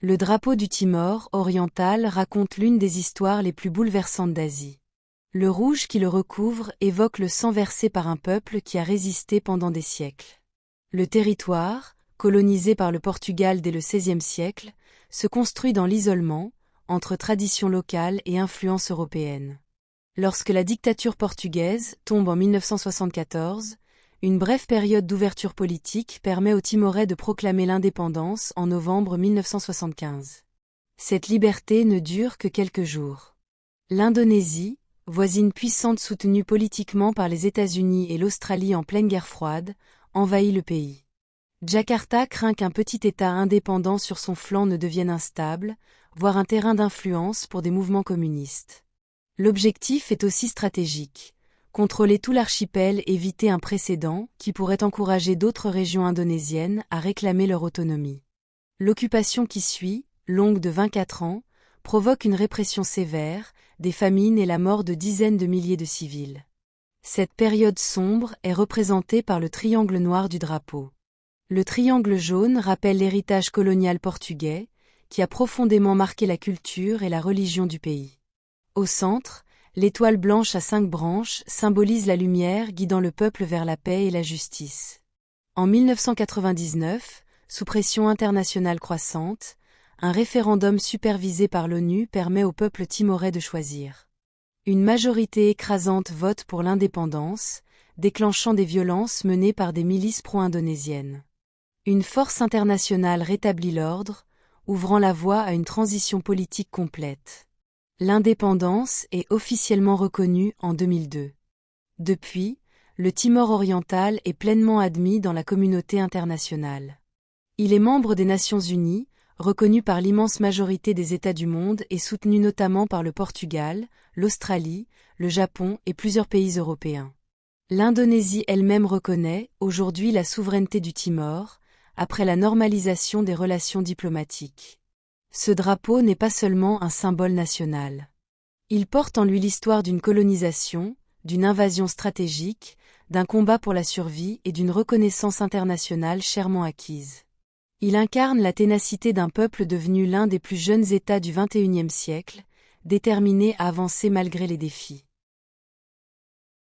Le drapeau du Timor oriental raconte l'une des histoires les plus bouleversantes d'Asie. Le rouge qui le recouvre évoque le sang versé par un peuple qui a résisté pendant des siècles. Le territoire, colonisé par le Portugal dès le XVIe siècle, se construit dans l'isolement, entre traditions locales et influences européennes. Lorsque la dictature portugaise tombe en 1974, une brève période d'ouverture politique permet aux Timorais de proclamer l'indépendance en novembre 1975. Cette liberté ne dure que quelques jours. L'Indonésie, voisine puissante soutenue politiquement par les États-Unis et l'Australie en pleine guerre froide, envahit le pays. Jakarta craint qu'un petit État indépendant sur son flanc ne devienne instable, voire un terrain d'influence pour des mouvements communistes. L'objectif est aussi stratégique. Contrôler tout l'archipel et éviter un précédent qui pourrait encourager d'autres régions indonésiennes à réclamer leur autonomie. L'occupation qui suit, longue de 24 ans, provoque une répression sévère, des famines et la mort de dizaines de milliers de civils. Cette période sombre est représentée par le triangle noir du drapeau. Le triangle jaune rappelle l'héritage colonial portugais, qui a profondément marqué la culture et la religion du pays. Au centre, l'étoile blanche à 5 branches symbolise la lumière guidant le peuple vers la paix et la justice. En 1999, sous pression internationale croissante, un référendum supervisé par l'ONU permet au peuple timorais de choisir. Une majorité écrasante vote pour l'indépendance, déclenchant des violences menées par des milices pro-indonésiennes. Une force internationale rétablit l'ordre, ouvrant la voie à une transition politique complète. L'indépendance est officiellement reconnue en 2002. Depuis, le Timor oriental est pleinement admis dans la communauté internationale. Il est membre des Nations Unies, reconnu par l'immense majorité des États du monde et soutenu notamment par le Portugal, l'Australie, le Japon et plusieurs pays européens. L'Indonésie elle-même reconnaît, aujourd'hui, la souveraineté du Timor, après la normalisation des relations diplomatiques. Ce drapeau n'est pas seulement un symbole national. Il porte en lui l'histoire d'une colonisation, d'une invasion stratégique, d'un combat pour la survie et d'une reconnaissance internationale chèrement acquise. Il incarne la ténacité d'un peuple devenu l'un des plus jeunes États du XXIe siècle, déterminé à avancer malgré les défis.